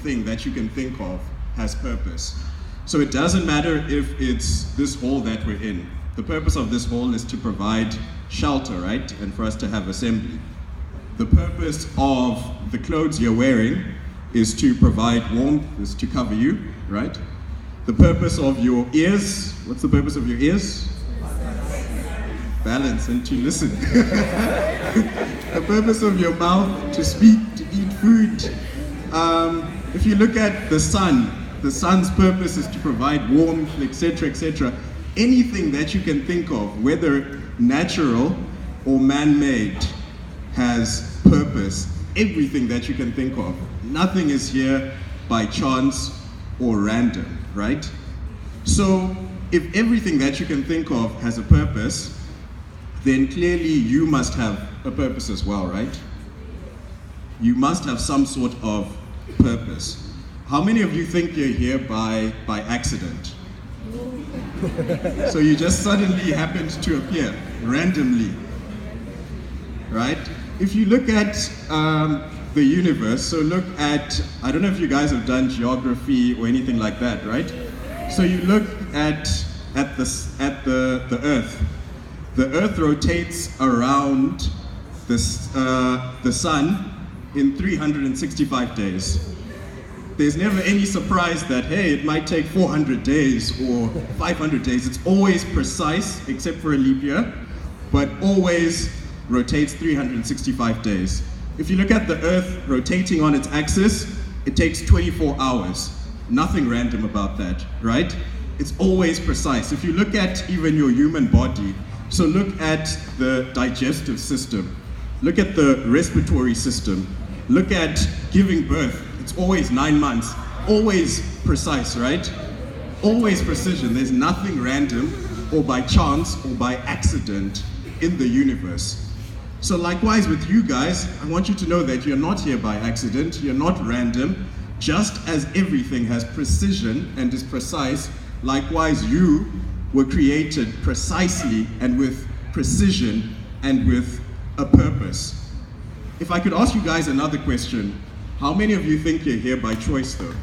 everything that you can think of has purpose. So it doesn't matter if it's this hall that we're in. The purpose of this hall is to provide shelter, right? And for us to have assembly. The purpose of the clothes you're wearing is to provide warmth, is to cover you, right? The purpose of your ears, what's the purpose of your ears? Balance and to listen. The purpose of your mouth, to speak, to eat food. If you look at the sun's purpose is to provide warmth, etc., etc. Anything that you can think of, whether natural or man-made, has purpose. Everything that you can think of. Nothing is here by chance or random, right? So if everything that you can think of has a purpose, then clearly you must have a purpose as well, right? You must have some sort of purpose. How many of you think you're here by accident? So you just suddenly happened to appear randomly, right? If you look at the universe, so look at, I don't know if you guys have done geography or anything like that, right? So you look at the Earth. The Earth rotates around the sun in 365 days. There's never any surprise that, hey, it might take 400 days or 500 days. It's always precise, except for a leap year, but always rotates 365 days. If you look at the Earth rotating on its axis, it takes 24 hours. Nothing random about that, right? It's always precise. If you look at even your human body, so look at the digestive system, look at the respiratory system, look at giving birth. It's always 9 months, always precise, right? Always precision. There's nothing random or by chance or by accident in the universe. So likewise with you guys, I want you to know that you're not here by accident, you're not random. Just as everything has precision and is precise, likewise you were created precisely and with precision and with a purpose. If I could ask you guys another question, how many of you think you're here by choice though?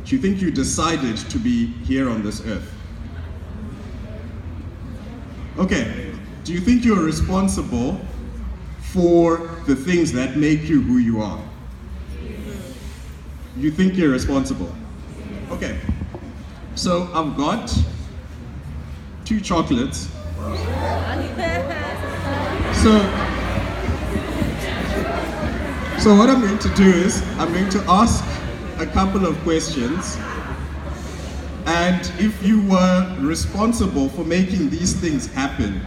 Do you think you decided to be here on this earth? Okay, do you think you're responsible for the things that make you who you are? You think you're responsible? Okay, so I've got 2 chocolates. So what I'm going to do is, I'm going to ask a couple of questions, and if you were responsible for making these things happen,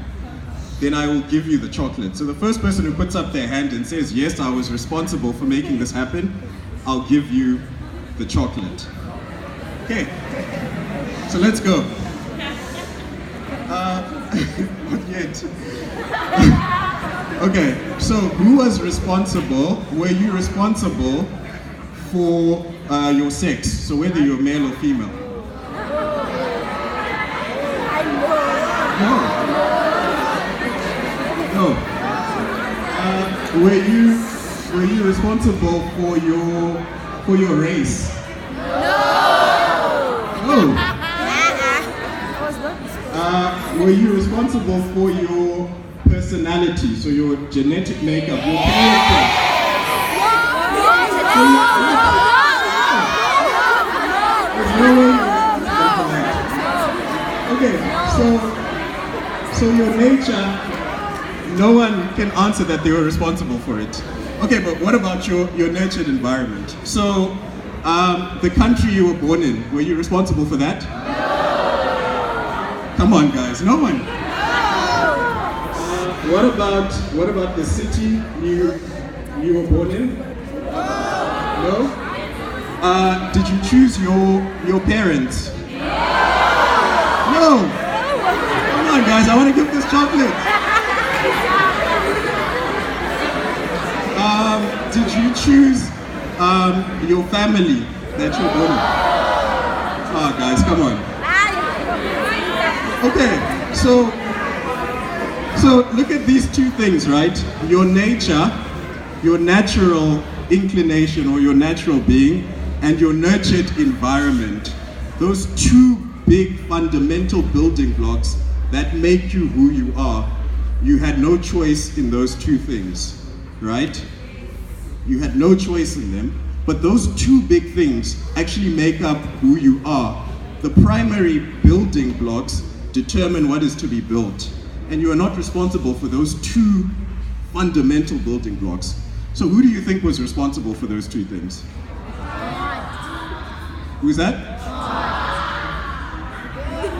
then I will give you the chocolate. So the first person who puts up their hand and says, yes, I was responsible for making this happen, I'll give you the chocolate. Okay, so let's go. Not yet. Okay, so who was responsible, were you responsible for your sex? So whether you're male or female? No. Were you responsible for your race? No. Were you responsible for your personality, so your genetic makeup, your character? Okay, so your nature, no one can answer that they were responsible for it. Okay, but what about your nurtured environment? So, the country you were born in, were you responsible for that? Come on, guys, no one. What about the city you were born in? No? Did you choose your parents? No. Come on, guys, I want to give this chocolate. Did you choose your family that you're born in? Oh, guys, come on. Okay, so look at these 2 things, right? Your nature, your natural inclination or your natural being, and your nurtured environment, those two big fundamental building blocks that make you who you are, you had no choice in those two things, right? You had no choice in them, but those two big things actually make up who you are. The primary building blocks determine what is to be built, and you are not responsible for those two fundamental building blocks. So who do you think was responsible for those two things? Who's that?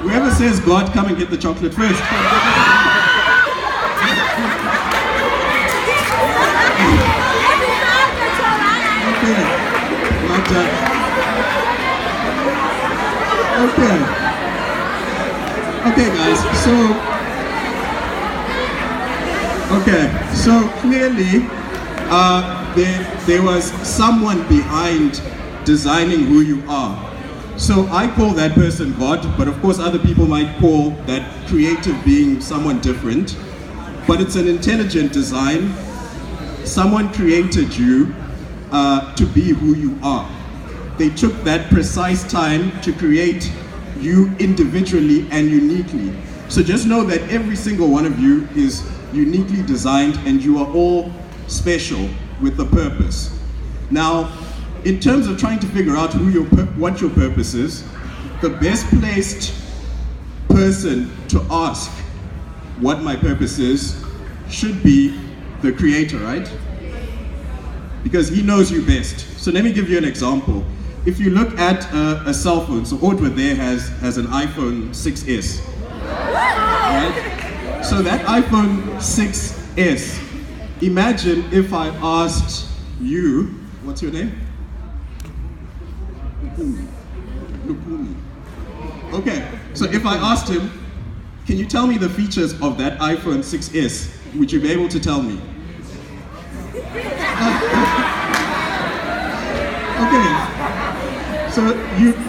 Whoever says God, come and get the chocolate first. Okay, well done. Okay, guys, so clearly there was someone behind designing who you are. So I call that person God, but of course other people might call that creative being someone different. But it's an intelligent design. Someone created you to be who you are. They took that precise time to create you individually and uniquely. So just know that every single one of you is uniquely designed and you are all special with a purpose. Now, in terms of trying to figure out what your purpose is, the best placed person to ask what my purpose is should be the creator, right? Because he knows you best. So let me give you an example. If you look at a cell phone, so Audra there has an iPhone 6S, right? So that iPhone 6S, imagine if I asked you, what's your name? Lupumi. Okay, so if I asked him, can you tell me the features of that iPhone 6S? Would you be able to tell me? Okay, so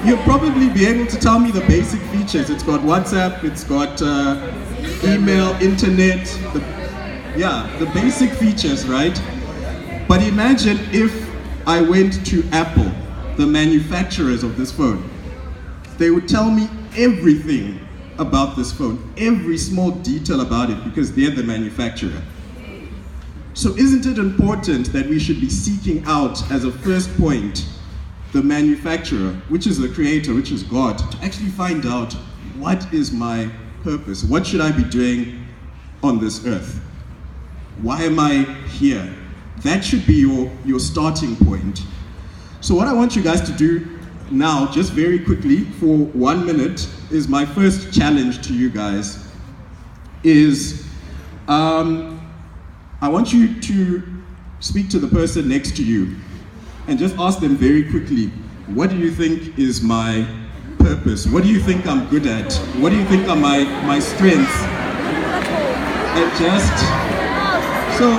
you'll probably be able to tell me the basic features. It's got WhatsApp, it's got email, internet, the basic features, right? But imagine if I went to Apple, the manufacturers of this phone. They would tell me everything about this phone, every small detail about it, because they're the manufacturer. So isn't it important that we should be seeking out as a first point the manufacturer, which is the creator, which is God, to actually find out what is my purpose? What should I be doing on this earth? Why am I here? That should be your starting point. So what I want you guys to do now, just very quickly, for 1 minute, is my first challenge to you guys, is I want you to speak to the person next to you and just ask them very quickly, what do you think is my purpose? What do you think I'm good at? What do you think are my strengths? And just, so,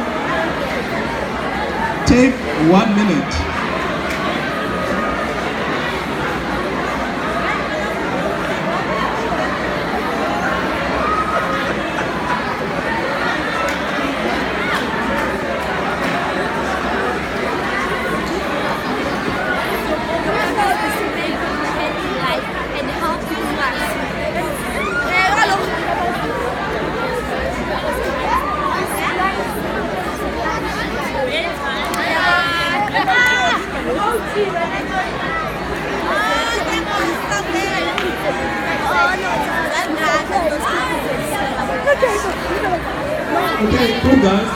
take 1 minute. Okay, cool guys.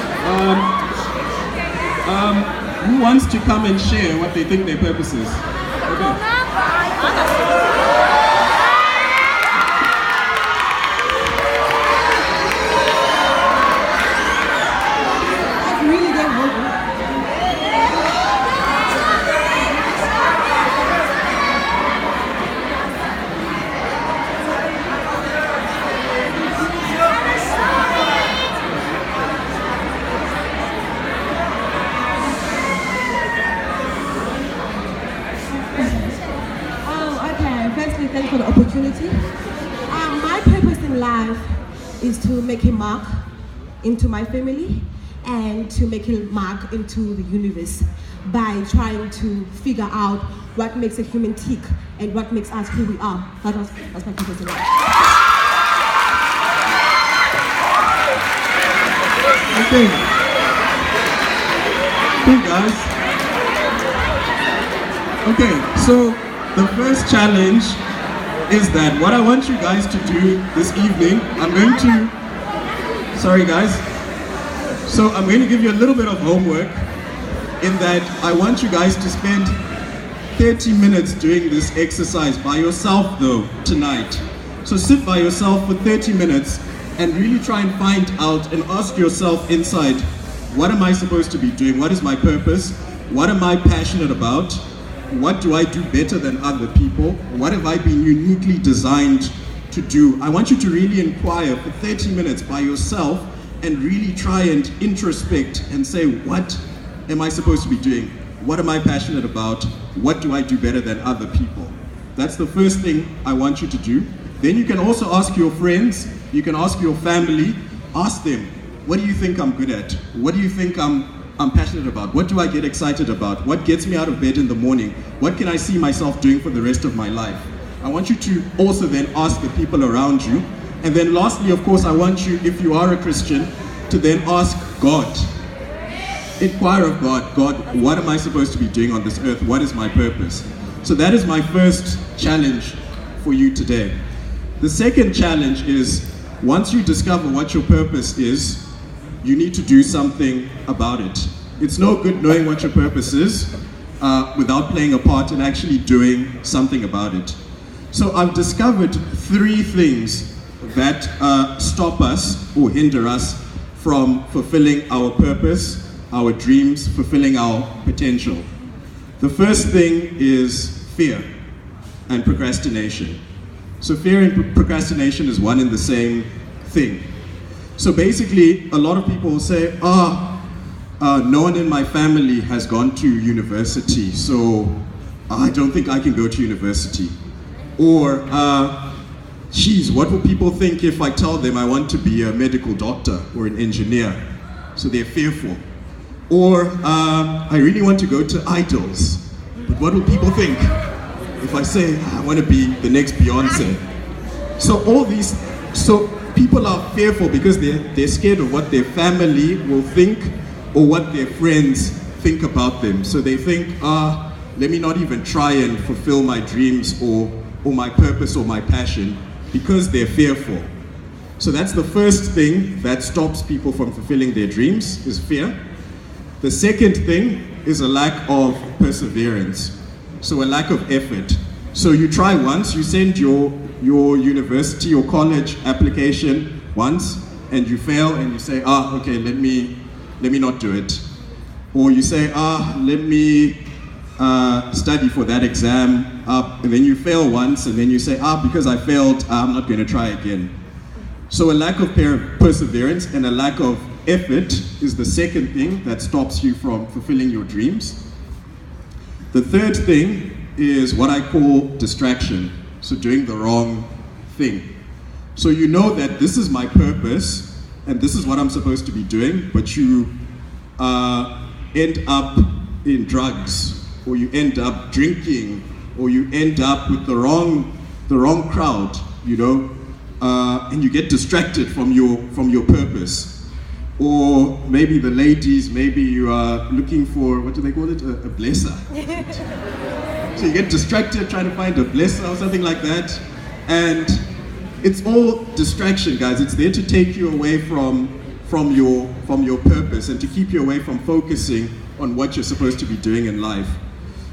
Who wants to come and share what they think their purpose is? Okay. Thanks for the opportunity. My purpose in life is to make a mark into my family and to make a mark into the universe. by trying to figure out what makes a human tick and what makes us who we are. That's my purpose in life. Okay. Cool, guys. Okay, so the first challenge is that what I want you guys to do this evening, sorry guys. So I'm going to give you a little bit of homework in that I want you guys to spend 30 minutes doing this exercise by yourself though tonight. So sit by yourself for 30 minutes and really try and find out and ask yourself inside, what am I supposed to be doing? What is my purpose? What am I passionate about? What do I do better than other people? What have I been uniquely designed to do? I want you to really inquire for 30 minutes by yourself and really try and introspect and say, what am I supposed to be doing? What am I passionate about? What do I do better than other people? That's the first thing I want you to do. Then you can also ask your friends, you can ask your family, ask them, what do you think I'm good at? What do you think I'm passionate about? What do I get excited about? What gets me out of bed in the morning? What can I see myself doing for the rest of my life? I want you to also then ask the people around you. And then lastly, of course, I want you, if you are a Christian, to then ask God. Inquire of God, God, what am I supposed to be doing on this earth? What is my purpose? So that is my first challenge for you today. The second challenge is, once you discover what your purpose is, you need to do something about it. It's no good knowing what your purpose is without playing a part in actually doing something about it. So I've discovered 3 things that stop us or hinder us from fulfilling our purpose, our dreams, fulfilling our potential. The first thing is fear and procrastination. So fear and procrastination is one and the same thing. So basically, a lot of people will say, no one in my family has gone to university, so I don't think I can go to university. Or, geez, what will people think if I tell them I want to be a medical doctor or an engineer? So they're fearful. Or, I really want to go to idols, but what will people think if I say I want to be the next Beyonce? So people are fearful because they're scared of what their family will think or what their friends think about them. So they think, let me not even try and fulfill my dreams or my purpose or my passion because they're fearful. So that's the first thing that stops people from fulfilling their dreams, is fear. The second thing is a lack of perseverance. So a lack of effort. So you try once, you send your university or college application once and you fail and you say, okay, let me not do it. Or you say, let me study for that exam, and then you fail once and then you say, because I failed, I'm not going to try again. So a lack of perseverance and a lack of effort is the second thing that stops you from fulfilling your dreams. The third thing is what I call distraction. So doing the wrong thing. So you know that this is my purpose and this is what I'm supposed to be doing, but you end up in drugs, or you end up drinking, or you end up with the wrong crowd, you know, and you get distracted from your purpose. Or maybe the ladies, maybe you are looking for, what do they call it, a blesser. So you get distracted trying to find a blesser or something like that. And it's all distraction, guys. It's there to take you away from your purpose and to keep you away from focusing on what you're supposed to be doing in life.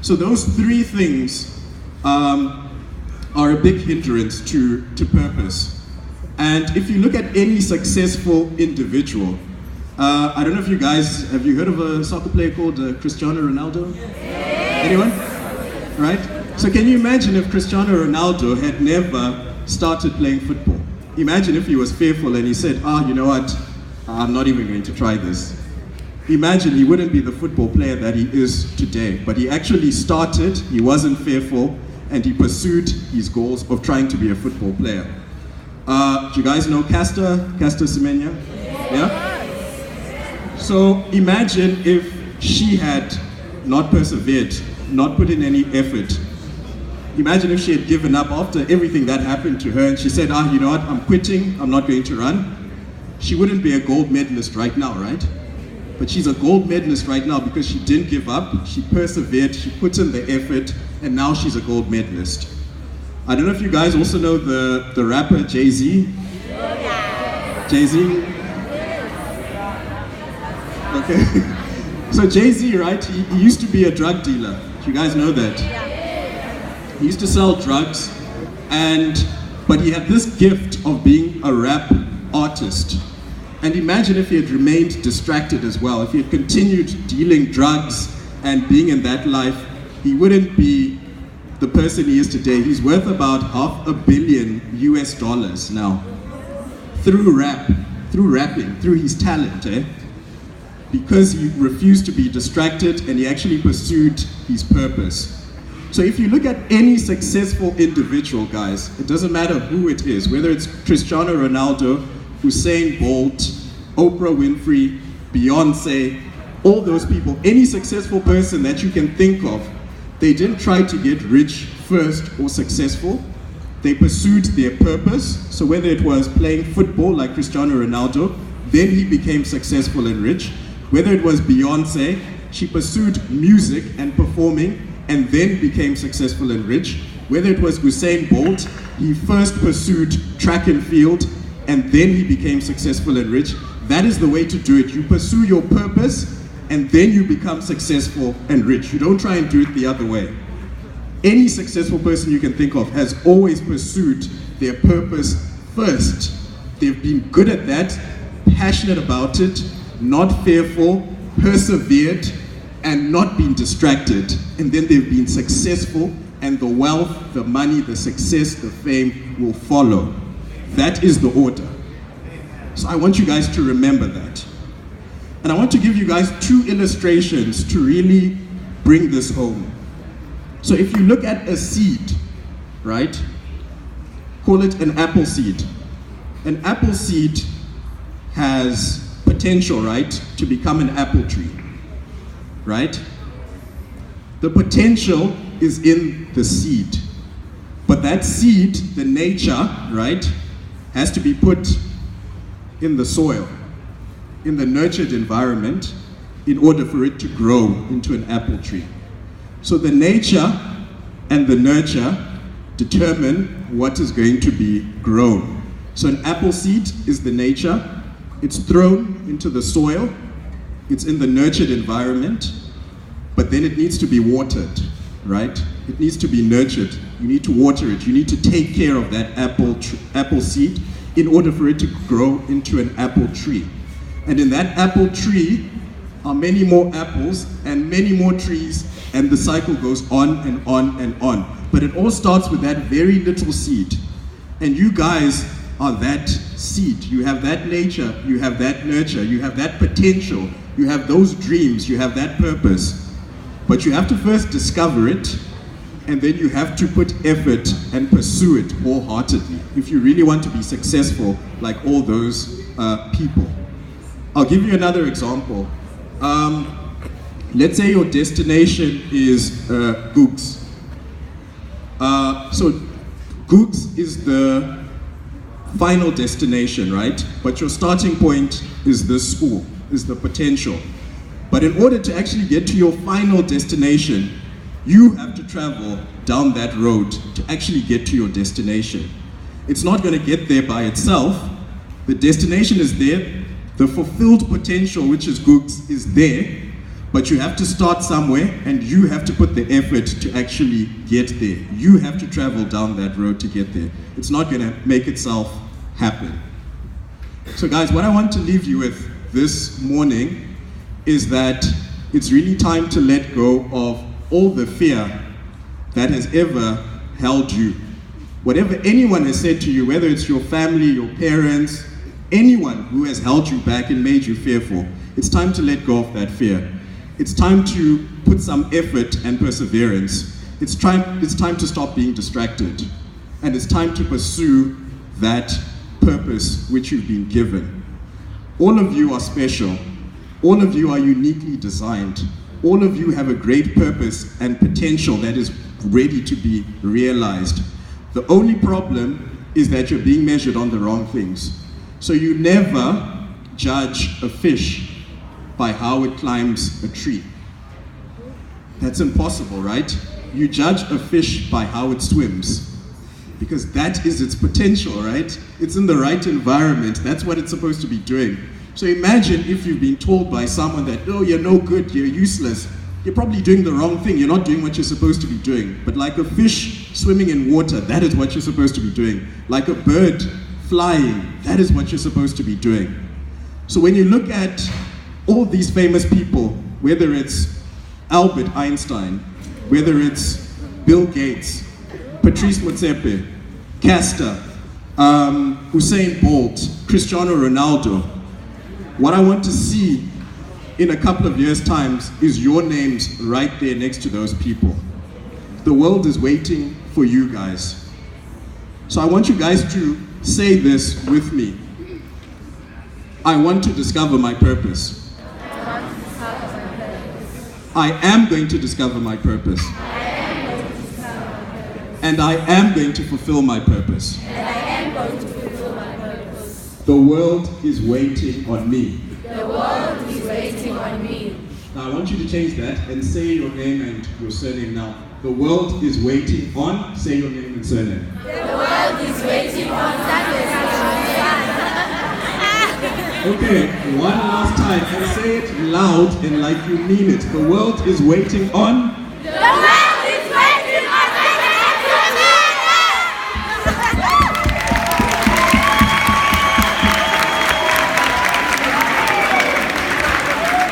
So those 3 things are a big hindrance to purpose. And if you look at any successful individual, I don't know if you guys, have you heard of a soccer player called Cristiano Ronaldo? Anyone? Right? So can you imagine if Cristiano Ronaldo had never started playing football? Imagine if he was fearful and he said, you know what, I'm not even going to try this. Imagine he wouldn't be the football player that he is today. But he actually started, he wasn't fearful, and he pursued his goals of trying to be a football player. Do you guys know Caster Semenya? Yeah? So imagine if she had not persevered, not put in any effort. Imagine if she had given up after everything that happened to her and she said, you know what, I'm quitting, I'm not going to run. She wouldn't be a gold medalist right now, right? But she's a gold medalist right now because she didn't give up, she persevered, she put in the effort, and now she's a gold medalist. I don't know if you guys also know the rapper Jay-Z. Jay-Z? Okay. So Jay-Z, right, he used to be a drug dealer. Do you guys know that? He used to sell drugs, but he had this gift of being a rap artist. And imagine if he had remained distracted as well, if he had continued dealing drugs and being in that life, he wouldn't be the person he is today. He's worth about $500 million US now. Through rapping, through his talent, because he refused to be distracted and he actually pursued his purpose. So if you look at any successful individual, guys, it doesn't matter who it is, whether it's Cristiano Ronaldo, Usain Bolt, Oprah Winfrey, Beyonce, all those people, any successful person that you can think of, they didn't try to get rich first or successful. They pursued their purpose. So whether it was playing football like Cristiano Ronaldo, then he became successful and rich. Whether it was Beyonce, she pursued music and performing and then became successful and rich. Whether it was Usain Bolt, he first pursued track and field and then he became successful and rich. That is the way to do it. You pursue your purpose and then you become successful and rich. You don't try and do it the other way. Any successful person you can think of has always pursued their purpose first. They've been good at that, passionate about it, not fearful, persevered, and not been distracted. And then they've been successful, and the wealth, the money, the success, the fame will follow. That is the order. So I want you guys to remember that. And I want to give you guys 2 illustrations to really bring this home. So if you look at a seed, right? Call it an apple seed. An apple seed has potential, right, to become an apple tree, right? The potential is in the seed. But that seed, the nature, right, has to be put in the soil, in the nurtured environment, in order for it to grow into an apple tree. So the nature and the nurture determine what is going to be grown. So an apple seed is the nature. It's thrown into the soil. It's in the nurtured environment, but then it needs to be watered, right? It needs to be nurtured. You need to water it. You need to take care of that apple seed in order for it to grow into an apple tree. And in that apple tree are many more apples and many more trees, and the cycle goes on and on and on. But it all starts with that very little seed. And you guys are that seed. You have that nature, you have that nurture, you have that potential, you have those dreams, you have that purpose. But you have to first discover it, and then you have to put effort and pursue it wholeheartedly if you really want to be successful like all those people. I'll give you another example. Let's say your destination is Googs. So Googs is the final destination, right? But your starting point is this school, is the potential. But in order to actually get to your final destination, you have to travel down that road to actually get to your destination. It's not going to get there by itself. The destination is there. The fulfilled potential, which is Googs, is there. But you have to start somewhere, and you have to put the effort to actually get there. You have to travel down that road to get there. It's not going to make itself happen. So guys, what I want to leave you with this morning is that it's really time to let go of all the fear that has ever held you. Whatever anyone has said to you, whether it's your family, your parents, anyone who has held you back and made you fearful, it's time to let go of that fear. It's time to put some effort and perseverance. It's time to stop being distracted. And it's time to pursue that purpose which you've been given. All of you are special. All of you are uniquely designed. all of you have a great purpose and potential that is ready to be realized. The only problem is that you're being measured on the wrong things. So you never judge a fish by how it climbs a tree. That's impossible, right? You judge a fish by how it swims, because that is its potential, right? It's in the right environment. That's what it's supposed to be doing. So imagine if you've been told by someone that, oh, you're no good, you're useless. You're probably doing the wrong thing. You're not doing what you're supposed to be doing. But like a fish swimming in water, that is what you're supposed to be doing. Like a bird flying, that is what you're supposed to be doing. So when you look at all these famous people, whether it's Albert Einstein, whether it's Bill Gates, Patrice Motsepe, Castor, Usain Bolt, Cristiano Ronaldo, what I want to see in a couple of years' times is your names right there next to those people. The world is waiting for you guys. So I want you guys to say this with me. I want to discover my purpose. I am going to discover my purpose. And I am going to fulfill my purpose. The world is waiting on me. The world is waiting on me. Now I want you to change that and say your name and your surname now. The world is waiting on, say your name and surname. The world is waiting on Okay, one last time and say it loud and like you mean it. The world is waiting on. The world is waiting on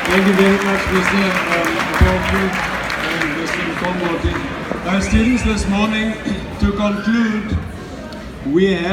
Thank you very much, Mr. Mpofu and Mr. Mkomoti. Students, this morning, to conclude, we have